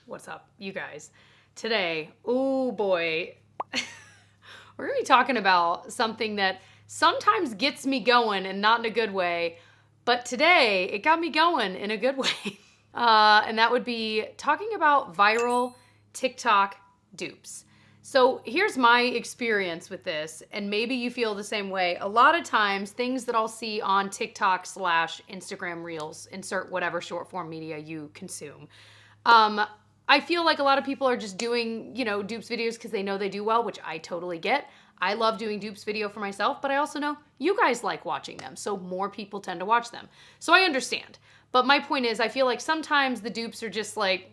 What's up, you guys? Today, oh boy, we're gonna be talking about something that sometimes gets me going and not in a good way, but today it got me going in a good way. And that would be talking about viral TikTok dupes. So here's my experience with this, and maybe you feel the same way. A lot of times, things that I'll see on TikTok / Instagram Reels, insert whatever short form media you consume. I feel like a lot of people are just doing, dupes videos because they know they do well, which I totally get. I love doing dupes video for myself, but I also know you guys like watching them, so more people tend to watch them. So I understand. But my point is, I feel like sometimes the dupes are just like,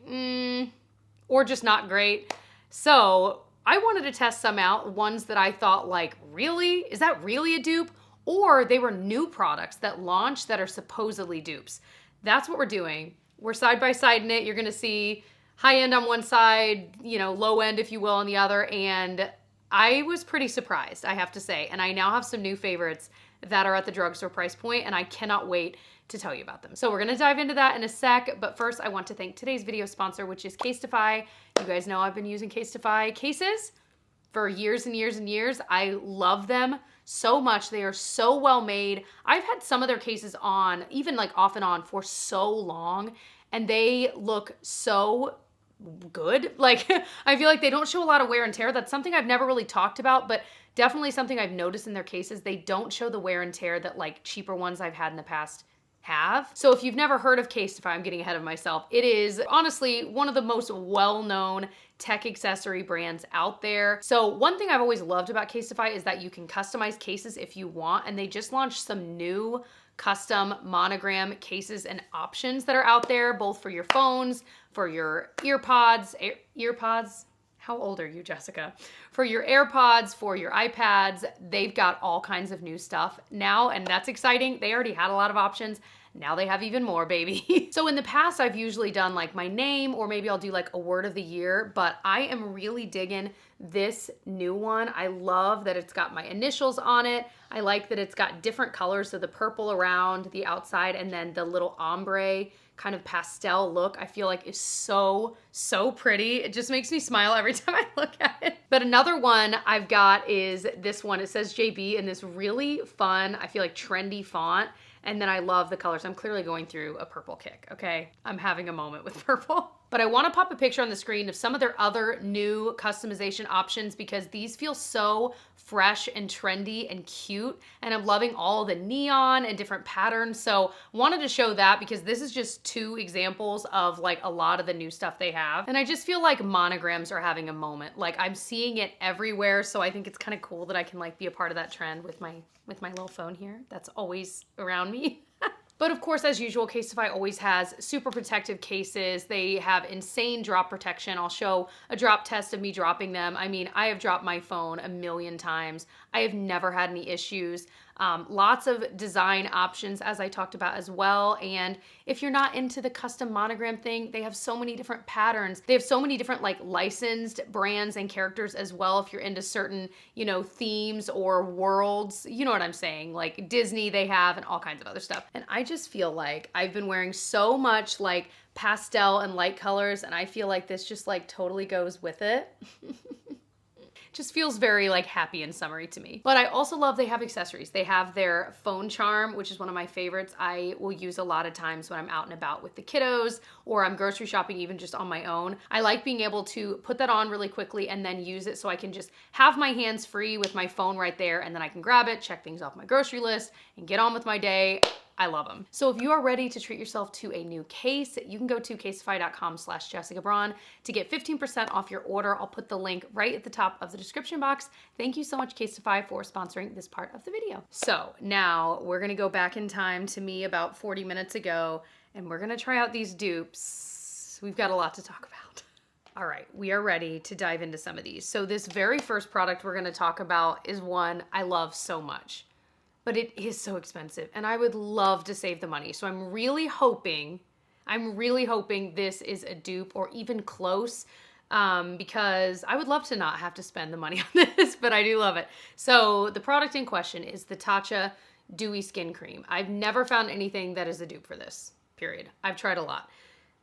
or just not great. So I wanted to test some out, ones that I thought like, really? Is that really a dupe? Or they were new products that launched that are supposedly dupes. That's what we're doing. We're side by side in it. You're gonna see high end on one side, low end, if you will, on the other. And I was pretty surprised, I have to say. And I now have some new favorites that are at the drugstore price point, and I cannot wait to tell you about them. So we're gonna dive into that in a sec, but first I want to thank today's video sponsor, which is Casetify. You guys know I've been using Casetify cases for years and years and years. I love them so much. They are so well made. I've had some of their cases on, even like off and on, for so long, and they look so good. Like, I feel like they don't show a lot of wear and tear. That's something I've never really talked about, but definitely something I've noticed in their cases. They don't show the wear and tear that like cheaper ones I've had in the past have. So if you've never heard of Casetify, I'm getting ahead of myself. It is honestly one of the most well-known tech accessory brands out there. So one thing I've always loved about Casetify is that you can customize cases if you want, and they just launched some new custom monogram cases and options that are out there, both for your phones, for your earpods. How old are you, Jessica? For your AirPods, for your iPads. They've got all kinds of new stuff now, and that's exciting. They already had a lot of options. Now they have even more, baby. So in the past, I've usually done like my name, or maybe I'll do like a word of the year, but I am really digging this new one. I love that it's got my initials on it. I like that it's got different colors, so the purple around the outside and then the little ombre kind of pastel look, I feel like is so, so pretty. It just makes me smile every time I look at it. But another one I've got is this one. It says JB in this really fun, I feel like trendy font. And then I love the colors. I'm clearly going through a purple kick, okay? I'm having a moment with purple. But I wanna pop a picture on the screen of some of their other new customization options because these feel so fresh and trendy and cute. And I'm loving all the neon and different patterns. So wanted to show that because this is just two examples of like a lot of the new stuff they have. And I just feel like monograms are having a moment. Like I'm seeing it everywhere. So I think it's kind of cool that I can like be a part of that trend with my little phone here that's always around me. But of course, as usual, Casetify always has super protective cases. They have insane drop protection. I'll show a drop test of me dropping them. I mean, I have dropped my phone a million times. I have never had any issues. Lots of design options, as I talked about as well. And if you're not into the custom monogram thing, they have so many different patterns. They have so many different like licensed brands and characters as well. If you're into certain, themes or worlds, you know what I'm saying? Like Disney they have and all kinds of other stuff. And I just feel like I've been wearing so much like pastel and light colors, and I feel like this just like totally goes with it. Just feels very like happy and summery to me. But I also love they have accessories. They have their phone charm, which is one of my favorites. I will use a lot of times when I'm out and about with the kiddos or I'm grocery shopping even just on my own. I like being able to put that on really quickly and then use it so I can just have my hands free with my phone right there, and then I can grab it, check things off my grocery list, and get on with my day. I love them. So if you are ready to treat yourself to a new case, you can go to casetify.com/JessicaBraun to get 15% off your order. I'll put the link right at the top of the description box. Thank you so much, Casetify, for sponsoring this part of the video. So now we're gonna go back in time to me about 40 minutes ago, and we're gonna try out these dupes. We've got a lot to talk about. All right, we are ready to dive into some of these. So this very first product we're gonna talk about is one I love so much, but it is so expensive and I would love to save the money. So I'm really hoping this is a dupe or even close, because I would love to not have to spend the money on this, but I do love it. So the product in question is the Tatcha Dewy Skin Cream. I've never found anything that is a dupe for this, period. I've tried a lot.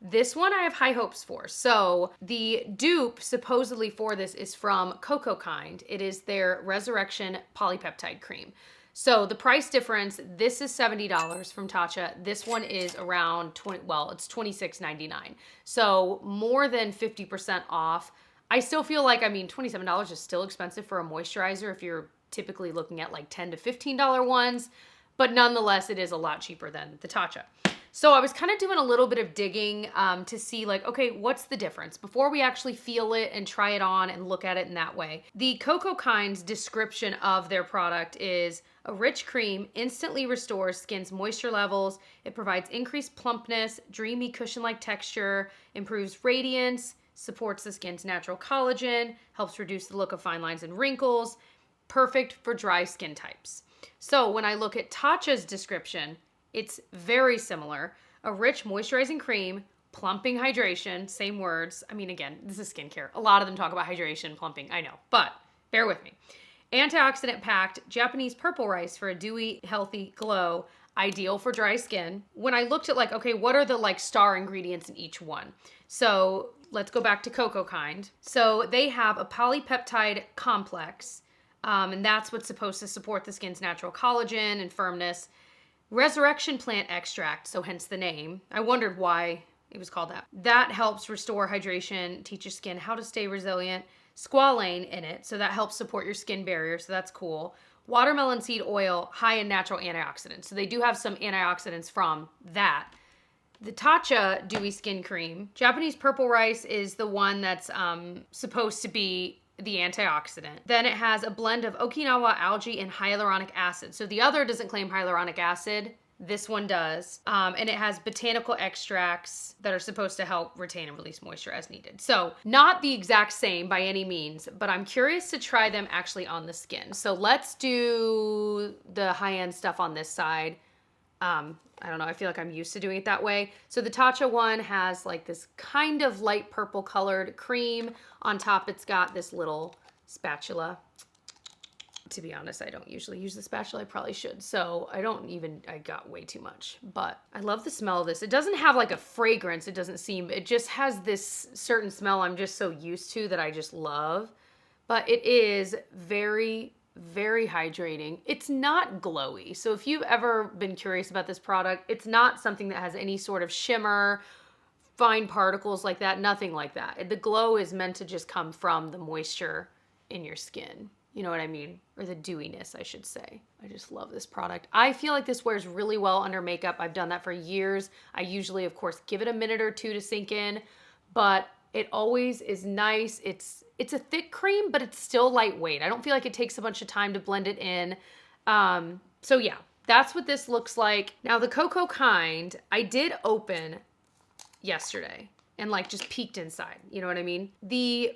This one I have high hopes for. So the dupe supposedly for this is from Cocokind. It is their Resurrection Polypeptide Cream. So the price difference, this is $70 from Tatcha. This one is around it's $26.99. So more than 50% off. I still feel like, $27 is still expensive for a moisturizer if you're typically looking at like $10 to $15 ones, but nonetheless, it is a lot cheaper than the Tatcha. So I was kind of doing a little bit of digging to see like, okay, what's the difference before we actually feel it and try it on and look at it in that way. The Cocokind's description of their product is a rich cream, instantly restores skin's moisture levels. It provides increased plumpness, dreamy cushion-like texture, improves radiance, supports the skin's natural collagen, helps reduce the look of fine lines and wrinkles, perfect for dry skin types. So when I look at Tatcha's description, it's very similar. A rich moisturizing cream, plumping hydration, same words. Again, this is skincare. A lot of them talk about hydration, plumping, I know, but bear with me. Antioxidant packed Japanese purple rice for a dewy, healthy glow, ideal for dry skin. When I looked at like, okay, what are the like star ingredients in each one? So let's go back to Cocokind. So they have a polypeptide complex, and that's what's supposed to support the skin's natural collagen and firmness. Resurrection plant extract, so hence the name. I wondered why it was called that. That helps restore hydration, teach your skin how to stay resilient. Squalane in it, so that helps support your skin barrier, so that's cool. Watermelon seed oil, high in natural antioxidants. So they do have some antioxidants from that. The Tatcha Dewy Skin Cream. Japanese purple rice is the one that's supposed to be the antioxidant. Then it has a blend of Okinawa algae and hyaluronic acid. So the other doesn't claim hyaluronic acid. This one does. And it has botanical extracts that are supposed to help retain and release moisture as needed. So not the exact same by any means, but I'm curious to try them actually on the skin. So let's do the high-end stuff on this side. I don't know, I feel like I'm used to doing it that way. So the Tatcha one has like this kind of light purple colored cream. On top, it's got this little spatula. To be honest, I don't usually use the spatula. I probably should. So I got way too much, but I love the smell of this. It doesn't have like a fragrance. It just has this certain smell I'm just so used to that I just love, but it is very, very hydrating. It's not glowy. So if you've ever been curious about this product, it's not something that has any sort of shimmer, fine particles like that, nothing like that. The glow is meant to just come from the moisture in your skin. You know what I mean? Or the dewiness, I should say. I just love this product. I feel like this wears really well under makeup. I've done that for years. I usually, of course, give it a minute or two to sink in, but it always is nice. It's a thick cream, but it's still lightweight. I don't feel like it takes a bunch of time to blend it in. So yeah, that's what this looks like. Now the Cocokind, I did open yesterday and like just peeked inside. You know what I mean? The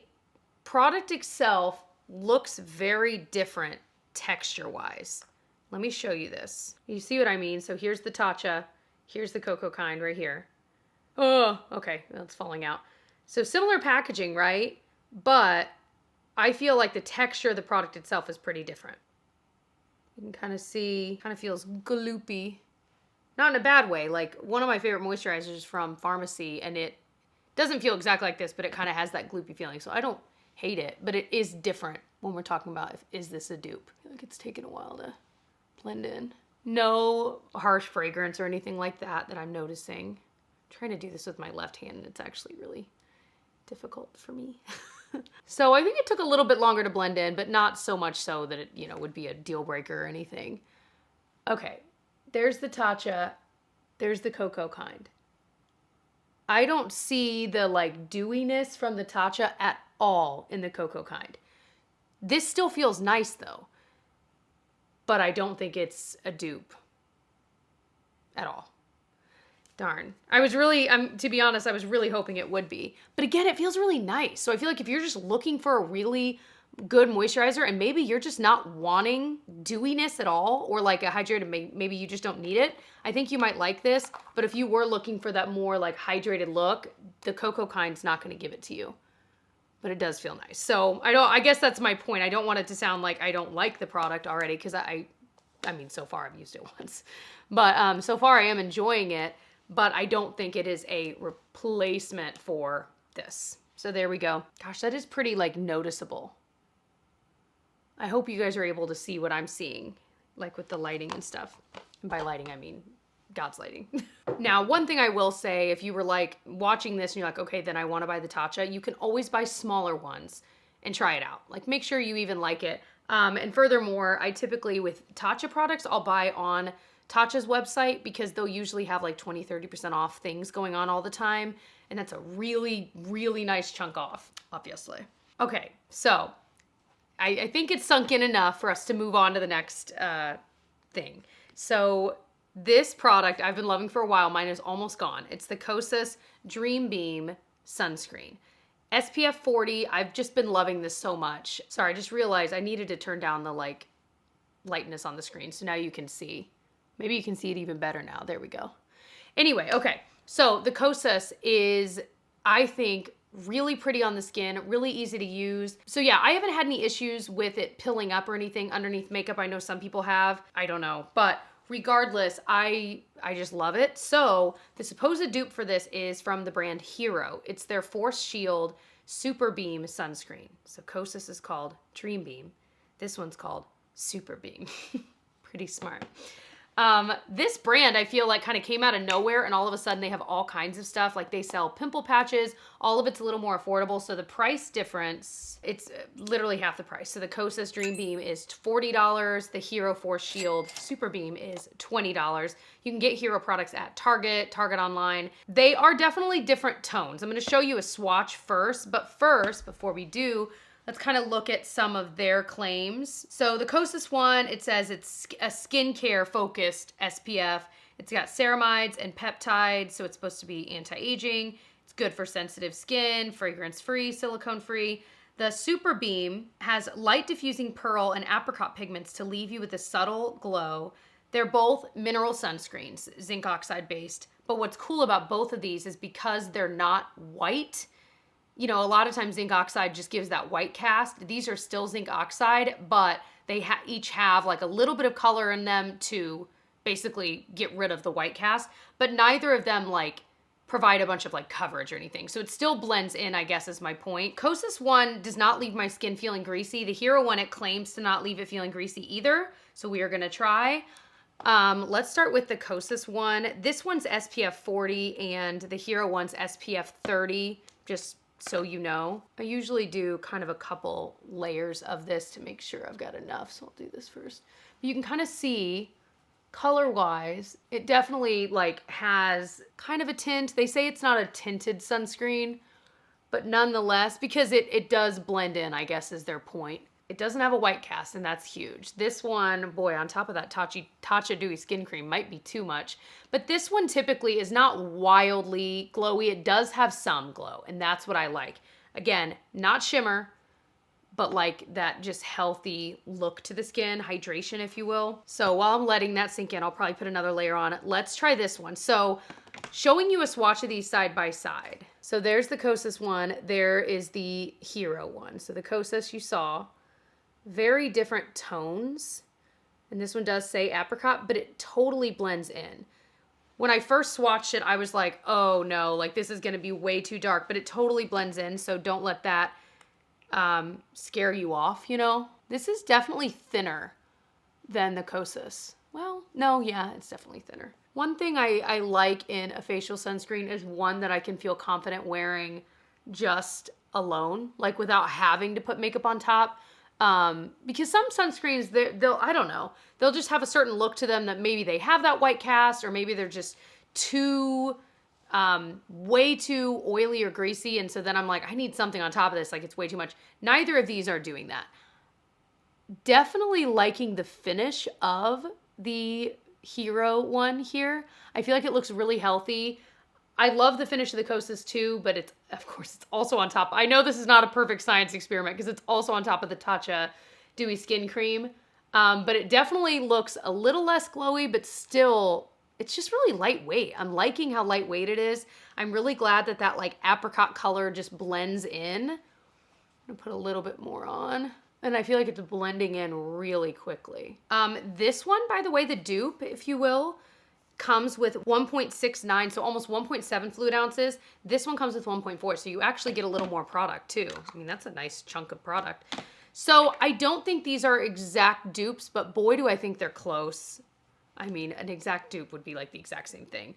product itself looks very different texture-wise. Let me show you this. You see what I mean? So here's the Tatcha. Here's the Cocokind right here. Oh, okay. Well, it's falling out. So similar packaging, right? But I feel like the texture of the product itself is pretty different. You can kind of see, kind of feels gloopy. Not in a bad way. Like one of my favorite moisturizers is from Pharmacy, and it doesn't feel exactly like this, but it kind of has that gloopy feeling. So I don't hate it, but it is different when we're talking about is this a dupe. I feel like it's taken a while to blend in. No harsh fragrance or anything like that I'm noticing. I'm trying to do this with my left hand, and it's actually really difficult for me. So I think it took a little bit longer to blend in, but not so much so that it, would be a deal breaker or anything. Okay, there's the Tatcha, there's the Cocokind. I don't see the like dewiness from the Tatcha at all in the Cocokind. This still feels nice though, but I don't think it's a dupe at all. Darn. To be honest, I was really hoping it would be. But again, it feels really nice. So I feel like if you're just looking for a really good moisturizer and maybe you're just not wanting dewiness at all, or like a hydrated, maybe you just don't need it, I think you might like this. But if you were looking for that more like hydrated look, the Cocokind's not going to give it to you. But it does feel nice. So I guess that's my point. I don't want it to sound like I don't like the product already, because I mean, so far I've used it once. But so far I am enjoying it. but I don't think it is a replacement for this. So there we go. Gosh, that is pretty like noticeable. I hope you guys are able to see what I'm seeing, like with the lighting and stuff. And by lighting, I mean God's lighting. Now, one thing I will say, if you were like watching this and you're like, okay, then I want to buy the Tatcha, you can always buy smaller ones and try it out. Like make sure you even like it. And furthermore, I typically with Tatcha products, I'll buy on Tatcha's website because they'll usually have like 20, 30% off things going on all the time. And that's a really, really nice chunk off, obviously. Okay, so I think it's sunk in enough for us to move on to the next thing. So this product I've been loving for a while. Mine is almost gone. It's the Kosas Dream Beam Sunscreen. SPF 40, I've just been loving this so much. Sorry, I just realized I needed to turn down the like lightness on the screen so now you can see. Maybe you can see it even better now. There we go. Anyway, okay. So the Kosas is, I think, really pretty on the skin, really easy to use. So yeah, I haven't had any issues with it pilling up or anything underneath makeup. I know some people have. I don't know. But regardless, I just love it. So the supposed dupe for this is from the brand Hero. It's their Force Shield Super Beam Sunscreen. So Kosas is called Dream Beam. This one's called Super Beam. Pretty smart. This brand, I feel like kind of came out of nowhere and all of a sudden they have all kinds of stuff. Like they sell pimple patches, all of it's a little more affordable. So the price difference, it's literally half the price. So the Kosas Dream Beam is $40. The Hero Force Shield Super Beam is $20. You can get Hero products at Target, Target Online. They are definitely different tones. I'm going to show you a swatch first, but first, before we do, let's kind of look at some of their claims. So the Kosas one, it says it's a skincare focused SPF. It's got ceramides and peptides, so it's supposed to be anti-aging. It's good for sensitive skin, fragrance-free, silicone-free. The Super Beam has light diffusing pearl and apricot pigments to leave you with a subtle glow. They're both mineral sunscreens, zinc oxide based. But what's cool about both of these is because they're not white, you know, a lot of times zinc oxide just gives that white cast. These are still zinc oxide, but they each have like a little bit of color in them to basically get rid of the white cast, but neither of them like provide a bunch of like coverage or anything. So it still blends in, I guess is my point. Kosas one does not leave my skin feeling greasy. The Hero one, it claims to not leave it feeling greasy either. So we are gonna try. Let's start with the Kosas one. This one's SPF 40 and the Hero one's SPF 30, just so you know. I usually do kind of a couple layers of this to make sure I've got enough, so I'll do this first. You can kind of see color-wise, it definitely like has kind of a tint. They say it's not a tinted sunscreen, but nonetheless, because it does blend in, I guess is their point. It doesn't have a white cast, and that's huge. This one, boy, on top of that Tatcha Dewy Skin Cream might be too much. But this one typically is not wildly glowy. It does have some glow, and that's what I like. Again, not shimmer, but like that just healthy look to the skin, hydration, if you will. So while I'm letting that sink in, I'll probably put another layer on it. Let's try this one. So showing you a swatch of these side by side. So there's the Kosas one. There is the Hero one. So the Kosas you saw. Very different tones. And this one does say apricot, but it totally blends in. When I first swatched it, I was like, oh no, like this is gonna be way too dark, but it totally blends in, so don't let that scare you off, you know? This is definitely thinner than the Kosas. Well, no, yeah, it's definitely thinner. One thing I like in a facial sunscreen is one that I can feel confident wearing just alone, like without having to put makeup on top. Because some sunscreens, they'll, I don't know, they'll just have a certain look to them that maybe they have that white cast, or maybe they're just too, way too oily or greasy. And so then I'm like, I need something on top of this. Like it's way too much. Neither of these are doing that. Definitely liking the finish of the Hero one here. I feel like it looks really healthy. I love the finish of the Kosas too, but it's, of course, it's also on top. I know this is not a perfect science experiment because it's also on top of the Tatcha Dewy Skin Cream, but it definitely looks a little less glowy, but still, it's just really lightweight. I'm liking how lightweight it is. I'm really glad that that like apricot color just blends in. I'm gonna put a little bit more on. And I feel like it's blending in really quickly. This one, by the way, the dupe, if you will, comes with 1.69, so almost 1.7 fluid ounces. This one comes with 1.4, so you actually get a little more product too. I mean, that's a nice chunk of product. So I don't think these are exact dupes, but boy, do I think they're close. I mean, an exact dupe would be like the exact same thing.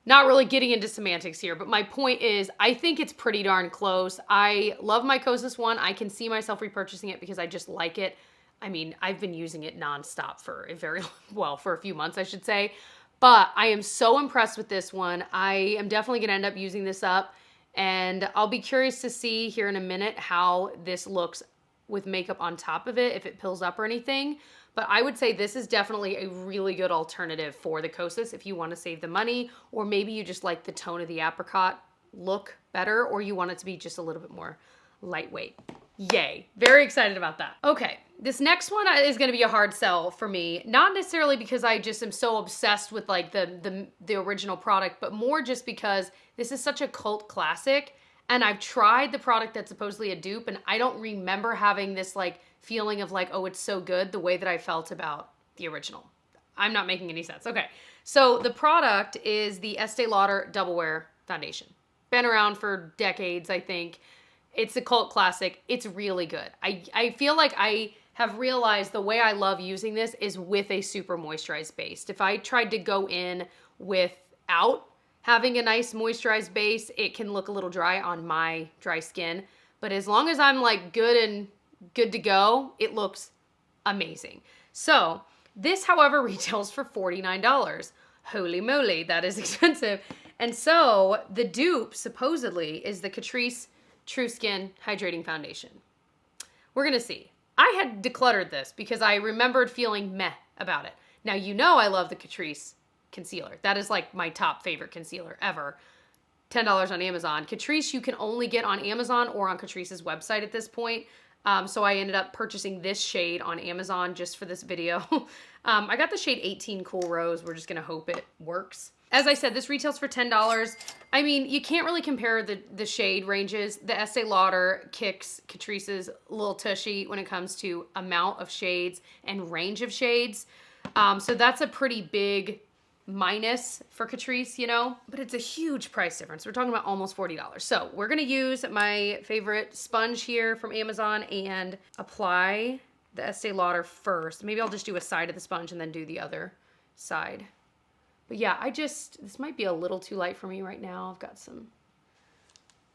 Not really getting into semantics here, but my point is I think it's pretty darn close. I love my Kosas one. I can see myself repurchasing it because I just like it. I mean, I've been using it nonstop for for a few months, I should say. But I am so impressed with this one. I am definitely going to end up using this up. And I'll be curious to see here in a minute how this looks with makeup on top of it, if it pills up or anything. But I would say this is definitely a really good alternative for the Kosas if you want to save the money, or maybe you just like the tone of the apricot look better, or you want it to be just a little bit more lightweight. Yay. Very excited about that. Okay, this next one is going to be a hard sell for me. Not necessarily because I just am so obsessed with like the original product, but more just because this is such a cult classic. And I've tried the product that's supposedly a dupe, and I don't remember having this like feeling of like, oh, it's so good the way that I felt about the original. I'm not making any sense. Okay, so the product is the Estee Lauder Double Wear Foundation. Been around for decades, I think. It's a cult classic. It's really good. I feel like I have realized the way I love using this is with a super moisturized base. If I tried to go in without having a nice moisturized base, it can look a little dry on my dry skin. But as long as I'm like good to go, it looks amazing. So this, however, retails for $49. Holy moly, that is expensive. And so the dupe supposedly is the Catrice True Skin Hydrating Foundation. We're gonna see. I had decluttered this because I remembered feeling meh about it. Now, you know I love the Catrice concealer. That is like my top favorite concealer ever. $10 on Amazon. Catrice you can only get on Amazon or on Catrice's website at this point. So I ended up purchasing this shade on Amazon just for this video. I got the shade 18 Cool Rose. We're just gonna hope it works. As I said, this retails for $10. I mean, you can't really compare the shade ranges. The Estee Lauder kicks Catrice's a little tushy when it comes to amount of shades and range of shades. So that's a pretty big minus for Catrice, you know, but it's a huge price difference. We're talking about almost $40. So we're going to use my favorite sponge here from Amazon and apply the Estee Lauder first. Maybe I'll just do a side of the sponge and then do the other side. But yeah, this might be a little too light for me right now. I've got some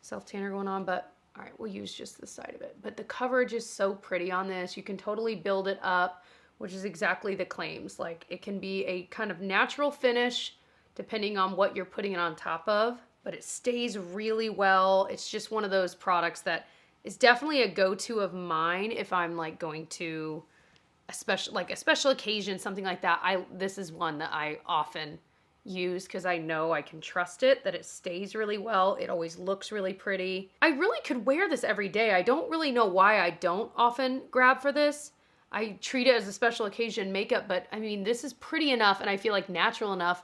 self-tanner going on, but all right, we'll use just the side of it. But the coverage is so pretty on this. You can totally build it up, which is exactly the claims. Like, it can be a kind of natural finish depending on what you're putting it on top of, but it stays really well. It's just one of those products that is definitely a go-to of mine if I'm like going to a special occasion, something like that. This is one that I often use because I know I can trust it, that it stays really well. It always looks really pretty. I really could wear this every day. I don't really know why I don't often grab for this. I treat it as a special occasion makeup, but I mean, this is pretty enough and I feel like natural enough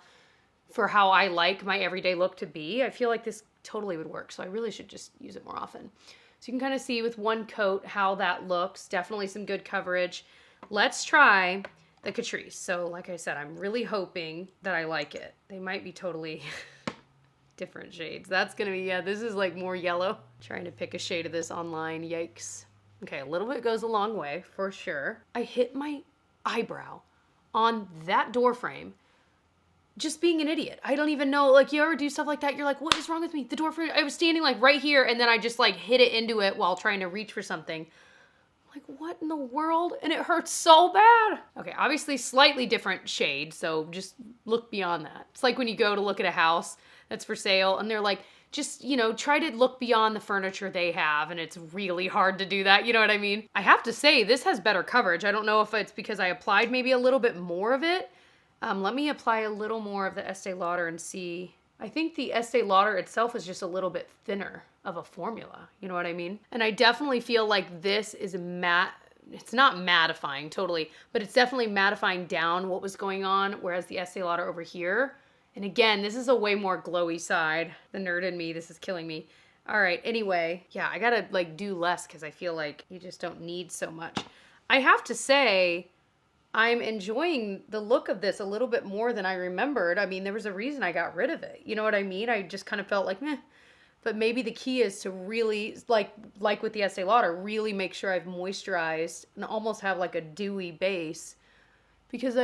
for how I like my everyday look to be. I feel like this totally would work, so I really should just use it more often. So you can kind of see with one coat how that looks. Definitely some good coverage. Let's try the Catrice. So like I said, I'm really hoping that I like it. They might be totally different shades. That's gonna be, yeah, this is like more yellow. Trying to pick a shade of this online, yikes. Okay, a little bit goes a long way, for sure. I hit my eyebrow on that door frame, just being an idiot. I don't even know, like, you ever do stuff like that? You're like, what is wrong with me? The door frame, I was standing like right here, and then I just like hit it into it while trying to reach for something. Like, what in the world? And it hurts so bad. Okay, obviously slightly different shade, so just look beyond that. It's like when you go to look at a house that's for sale, and they're like, just, you know, try to look beyond the furniture they have, and it's really hard to do that, you know what I mean? I have to say, this has better coverage. I don't know if it's because I applied maybe a little bit more of it. Let me apply a little more of the Estee Lauder and see. I think the Estee Lauder itself is just a little bit thinner of a formula, you know what I mean? And I definitely feel like this is matte. It's not mattifying totally, but it's definitely mattifying down what was going on, whereas the Estee Lauder over here, and again, this is a way more glowy side. The nerd in me, this is killing me. All right, anyway, yeah, I gotta like do less because I feel like you just don't need so much. I have to say, I'm enjoying the look of this a little bit more than I remembered. I mean, there was a reason I got rid of it. You know what I mean? I just kind of felt like, meh. But maybe the key is to really, like with the Estee Lauder, really make sure I've moisturized and almost have like a dewy base. Because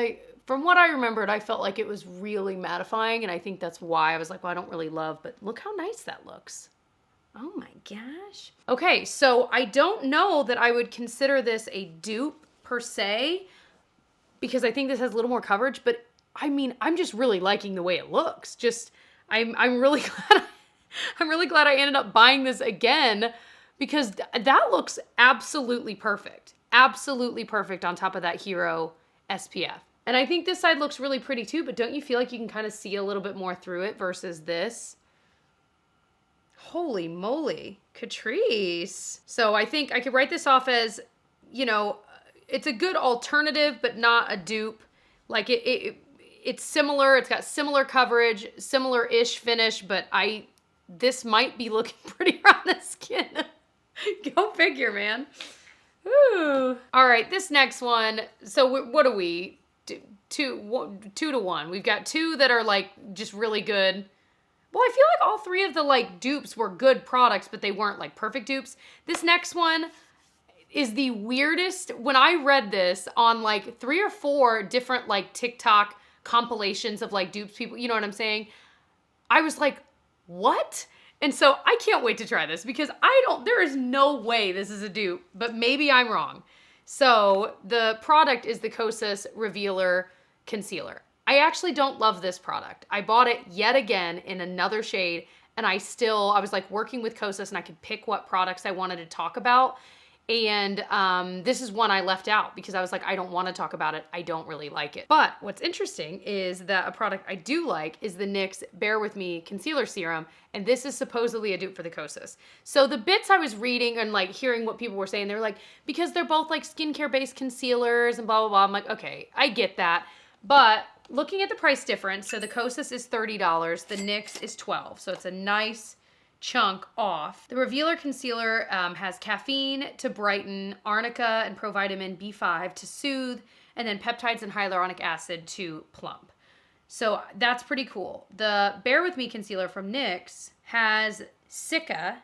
from what I remembered, I felt like it was really mattifying. And I think that's why I was like, well, I don't really love, but look how nice that looks. Oh my gosh. Okay, so I don't know that I would consider this a dupe per se, because I think this has a little more coverage, but I mean, I'm just really liking the way it looks. I'm really glad I'm really glad I ended up buying this again, because that looks absolutely perfect. Absolutely perfect on top of that Hero SPF. And I think this side looks really pretty too, but don't you feel like you can kind of see a little bit more through it versus this? Holy moly, Catrice. So I think I could write this off as, you know, it's a good alternative, but not a dupe. Like it's similar. It's got similar coverage, similar-ish finish, but this might be looking prettier on the skin. Go figure, man. Ooh. All right, this next one. So what are we? 2 to 1. We've got 2 that are like just really good. Well, I feel like all 3 of the like dupes were good products, but they weren't like perfect dupes. This next one is the weirdest. When I read this on like 3 or 4 different like TikTok compilations of like dupes people, you know what I'm saying? I was like, what? And so I can't wait to try this, because there is no way this is a dupe, but maybe I'm wrong. So the product is the Kosas Revealer Concealer. I actually don't love this product. I bought it yet again in another shade, and I was like working with Kosas and I could pick what products I wanted to talk about. And this is one I left out because I was like, I don't want to talk about it. I don't really like it. But what's interesting is that a product I do like is the NYX Bare With Me Concealer Serum. And this is supposedly a dupe for the Kosas. So the bits I was reading and like hearing what people were saying, they were like, because they're both like skincare based concealers and blah, blah, blah. I'm like, okay, I get that. But looking at the price difference, so the Kosas is $30, the NYX is $12. So it's a nice chunk off. The Revealer Concealer has caffeine to brighten, arnica and provitamin B5 to soothe, and then peptides and hyaluronic acid to plump. So that's pretty cool. The Bare With Me Concealer from NYX has Cica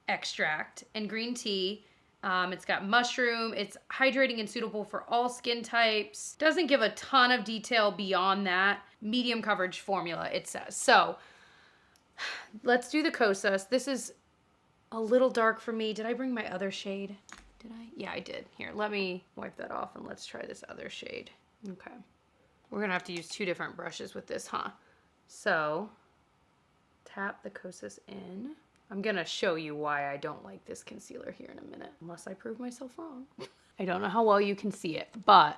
extract and green tea. It's got mushroom. It's hydrating and suitable for all skin types. Doesn't give a ton of detail beyond that. Medium coverage formula, it says. So let's do the Kosas. This is a little dark for me. Did I bring my other shade? Did I? Yeah, I did. Here, let me wipe that off and let's try this other shade. Okay. We're gonna have to use 2 different brushes with this, huh? So, tap the Kosas in. I'm gonna show you why I don't like this concealer here in a minute, unless I prove myself wrong. I don't know how well you can see it, but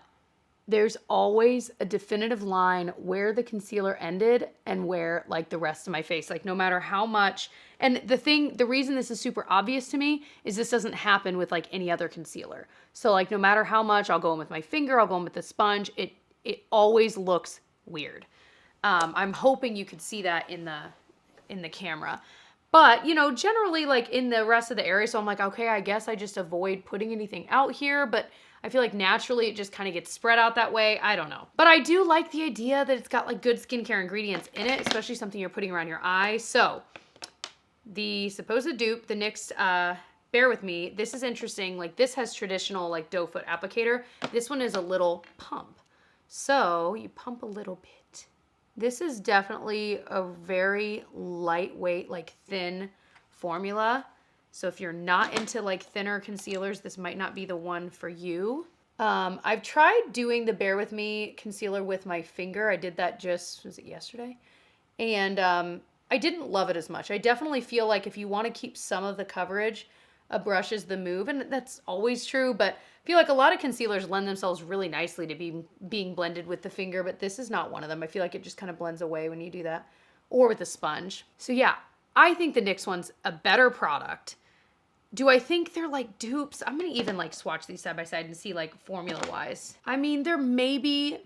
there's always a definitive line where the concealer ended and where like the rest of my face, like no matter how much. And the reason this is super obvious to me is this doesn't happen with like any other concealer. So like no matter how much I'll go in with my finger, I'll go in with the sponge, it always looks weird. I'm hoping you could see that in the camera. But, you know, generally like in the rest of the area, so I'm like, okay, I guess I just avoid putting anything out here, but I feel like naturally it just kind of gets spread out that way. I don't know. But I do like the idea that it's got like good skincare ingredients in it, especially something you're putting around your eye. So the supposed dupe, the NYX Bare With Me, this is interesting. Like this has traditional like doe foot applicator. This one is a little pump. So you pump a little bit. This is definitely a very lightweight, like thin formula. So if you're not into like thinner concealers, this might not be the one for you. I've tried doing the Bare With Me concealer with my finger. I did that was it yesterday? And I didn't love it as much. I definitely feel like if you want to keep some of the coverage, a brush is the move. And that's always true, but I feel like a lot of concealers lend themselves really nicely to being blended with the finger, but this is not one of them. I feel like it just kind of blends away when you do that, or with a sponge. So yeah, I think the NYX one's a better product. Do I think they're like dupes? I'm gonna even like swatch these side by side and see like formula wise. I mean, they're maybe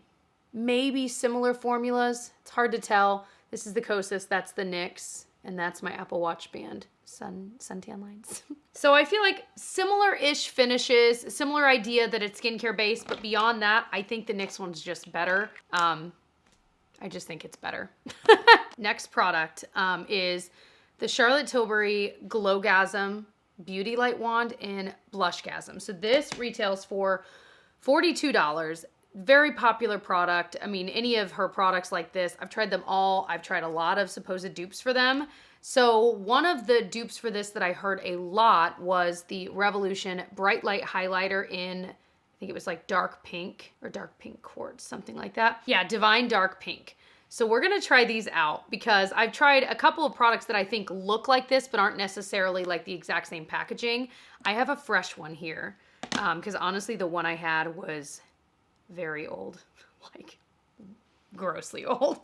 similar formulas. It's hard to tell. This is the Kosas, that's the NYX, and that's my Apple Watch band. suntan lines. So I feel like similar-ish finishes, similar idea that it's skincare based, but beyond that, I think the NYX one's just better. I just think it's better. Next product is the Charlotte Tilbury Glowgasm Beauty Light Wand in Blushgasm. So this retails for $42. Very popular product. I mean, any of her products like this, I've tried them all. I've tried a lot of supposed dupes for them. So one of the dupes for this that I heard a lot was the Revolution Bright Light Highlighter in, I think it was like dark pink or dark pink quartz, something like that. Yeah, Divine Dark Pink. So we're gonna try these out because I've tried a couple of products that I think look like this but aren't necessarily like the exact same packaging. I have a fresh one here because honestly the one I had was very old, like grossly old.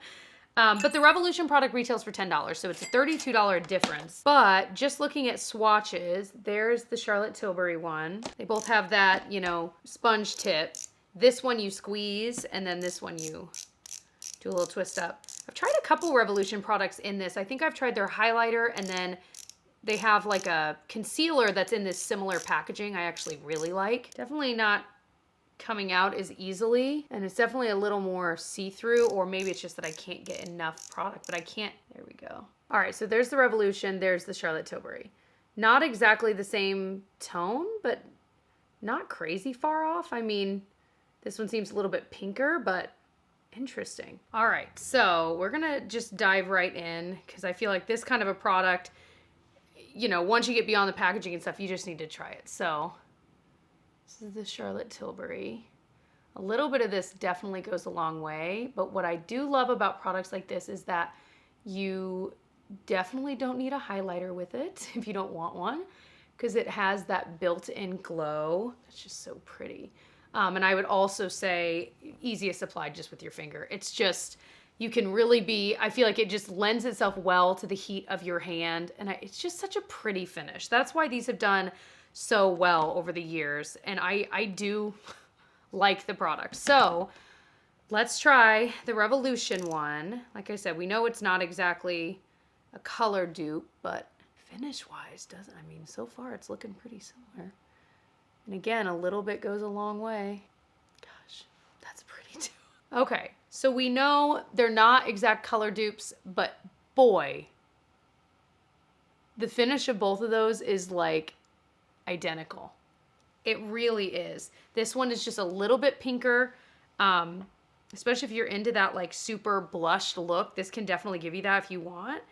But the Revolution product retails for $10, so it's a $32 difference. But just looking at swatches, there's the Charlotte Tilbury one. They both have that, you know, sponge tip. This one you squeeze, and then this one you do a little twist up. I've tried a couple Revolution products in this. I think I've tried their highlighter, and then they have like a concealer that's in this similar packaging I actually really like. Definitely not coming out as easily, and it's definitely a little more see-through, or maybe it's just that I can't get enough product, but I can't. There we go. All right, so there's the Revolution, there's the Charlotte Tilbury. Not exactly the same tone, but not crazy far off. I mean, this one seems a little bit pinker, but interesting. All right, so we're gonna just dive right in because I feel like this kind of a product, you know, once you get beyond the packaging and stuff, you just need to try it. So this is the Charlotte Tilbury. A little bit of this definitely goes a long way, but what I do love about products like this is that you definitely don't need a highlighter with it if you don't want one, because it has that built-in glow. It's just so pretty. And I would also say easiest applied just with your finger. It's just, you can really be, I feel like it just lends itself well to the heat of your hand, and it's just such a pretty finish. That's why these have done so well over the years, and I do like the product. So let's try the Revolution one. Like I said, we know it's not exactly a color dupe, but finish-wise, I mean, so far it's looking pretty similar. And again, a little bit goes a long way. Gosh, that's pretty too. Okay, so we know they're not exact color dupes, but boy, the finish of both of those is like identical. It really is. This one is just a little bit pinker, especially if you're into that like super blushed look. This can definitely give you that if you want.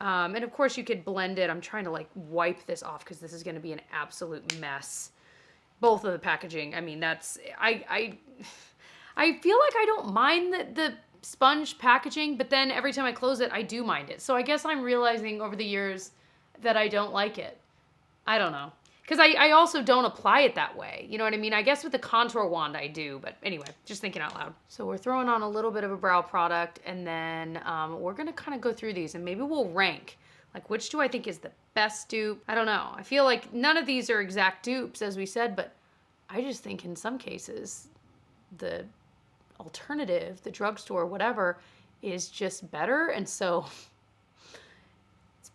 And of course you could blend it. I'm trying to like wipe this off because this is going to be an absolute mess. Both of the packaging. I mean, that's, I feel like I don't mind the sponge packaging, but then every time I close it, I do mind it. So I guess I'm realizing over the years that I don't like it. I don't know. Because I also don't apply it that way. You know what I mean? I guess with the contour wand I do, but anyway, just thinking out loud. So we're throwing on a little bit of a brow product, and then we're gonna kind of go through these, and maybe we'll rank. Like, which do I think is the best dupe? I don't know. I feel like none of these are exact dupes, as we said, but I just think in some cases, the alternative, the drugstore, whatever, is just better, and so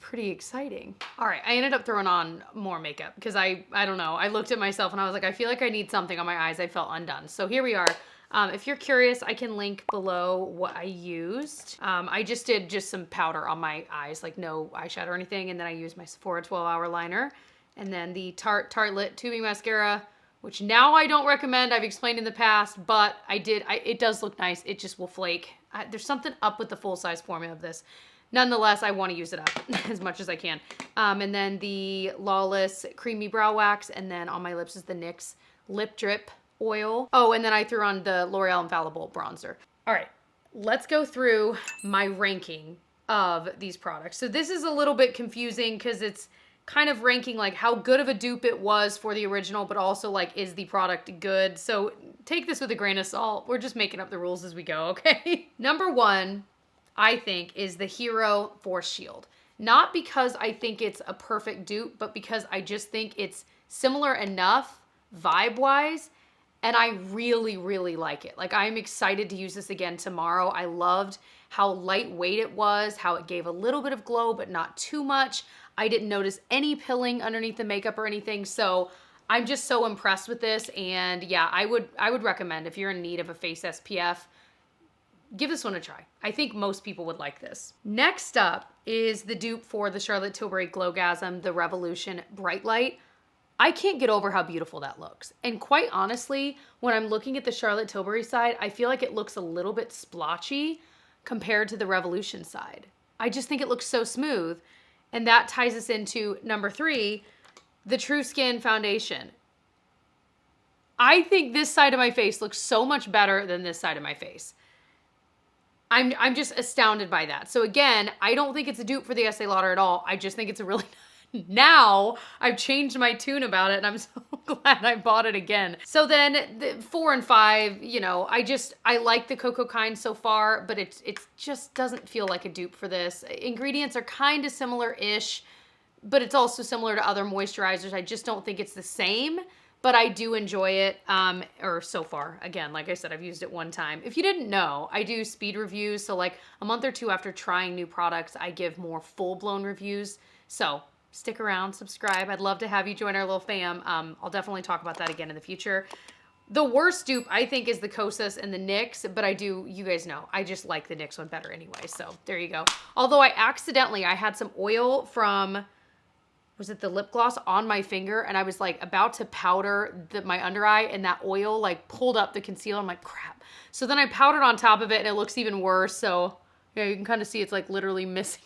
pretty exciting. All right, I ended up throwing on more makeup because I don't know. I looked at myself and I was like, I feel like I need something on my eyes. I felt undone. So here we are. If you're curious, I can link below what I used. I just did some powder on my eyes, like no eyeshadow or anything. And then I used my Sephora 12-hour liner. And then the Tartelette Tubing Mascara, which now I don't recommend. I've explained in the past, but it does look nice. It just will flake. There's something up with the full-size formula of this. Nonetheless, I want to use it up as much as I can. And then the Lawless Creamy Brow Wax. And then on my lips is the NYX Lip Drip Oil. Oh, and then I threw on the L'Oreal Infallible Bronzer. All right, let's go through my ranking of these products. So this is a little bit confusing because it's kind of ranking like how good of a dupe it was for the original, but also like, is the product good? So take this with a grain of salt. We're just making up the rules as we go, okay? Number one, I think, is the Hero Force Shield. Not because I think it's a perfect dupe, but because I just think it's similar enough vibe-wise, and I really, really like it. Like, I'm excited to use this again tomorrow. I loved how lightweight it was, how it gave a little bit of glow, but not too much. I didn't notice any pilling underneath the makeup or anything. So I'm just so impressed with this. And yeah, I would recommend if you're in need of a face SPF, give this one a try. I think most people would like this. Next up is the dupe for the Charlotte Tilbury Glowgasm, the Revolution Bright Light. I can't get over how beautiful that looks. And quite honestly, when I'm looking at the Charlotte Tilbury side, I feel like it looks a little bit splotchy compared to the Revolution side. I just think it looks so smooth. And that ties us into number 3, the True Skin Foundation. I think this side of my face looks so much better than this side of my face. I'm just astounded by that. So again, I don't think it's a dupe for the Estee Lauder at all. I just think it's a really now I've changed my tune about it and I'm so glad I bought it again. So then the 4 and 5, you know, I like the Cocoa Kind so far, but it just doesn't feel like a dupe for this. Ingredients are kind of similar-ish, but it's also similar to other moisturizers. I just don't think it's the same, but I do enjoy it, or so far. Again, like I said, I've used it one time. If you didn't know, I do speed reviews. So like a month or 2 after trying new products, I give more full-blown reviews. So stick around, subscribe. I'd love to have you join our little fam. I'll definitely talk about that again in the future. The worst dupe, I think, is the Kosas and the NYX, but you guys know, I just like the NYX one better anyway, so there you go. Although I had some oil from, was it the lip gloss on my finger, and I was like about to powder my under eye, and that oil like pulled up the concealer. I'm like, crap. So then I powdered on top of it, and it looks even worse, so yeah, you can kind of see it's like literally missing.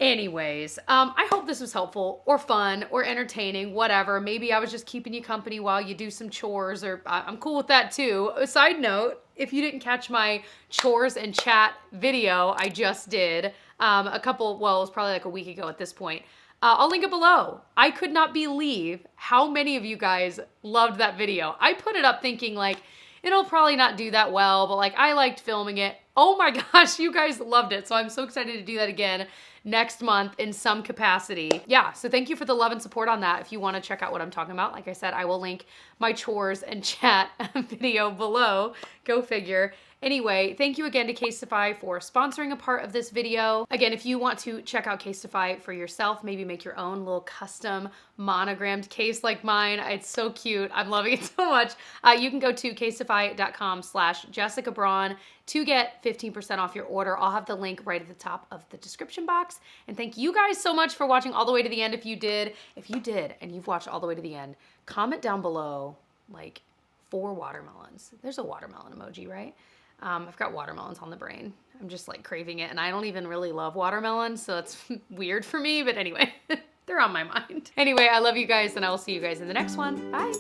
Anyways, I hope this was helpful or fun or entertaining, whatever. Maybe I was just keeping you company while you do some chores, or I'm cool with that too. A side note, if you didn't catch my chores and chat video I just did well, it was probably like a week ago at this point. I'll link it below. I could not believe how many of you guys loved that video. I put it up thinking like, it'll probably not do that well, but like I liked filming it. Oh my gosh, you guys loved it. So I'm so excited to do that again next month in some capacity. Yeah, so thank you for the love and support on that. If you want to check out what I'm talking about, like I said, I will link my chores and chat video below. Go figure. Anyway, thank you again to Casetify for sponsoring a part of this video. Again, if you want to check out Casetify for yourself, maybe make your own little custom monogrammed case like mine. It's so cute. I'm loving it so much. You can go to casetify.com/Jessica Braun to get 15% off your order. I'll have the link right at the top of the description box. And thank you guys so much for watching all the way to the end. If you did and you've watched all the way to the end, comment down below like 4 watermelons. There's a watermelon emoji, right? I've got watermelons on the brain. I'm just like craving it, and I don't even really love watermelon, so it's weird for me, but anyway, they're on my mind. Anyway, I love you guys, and I will see you guys in the next one. Bye.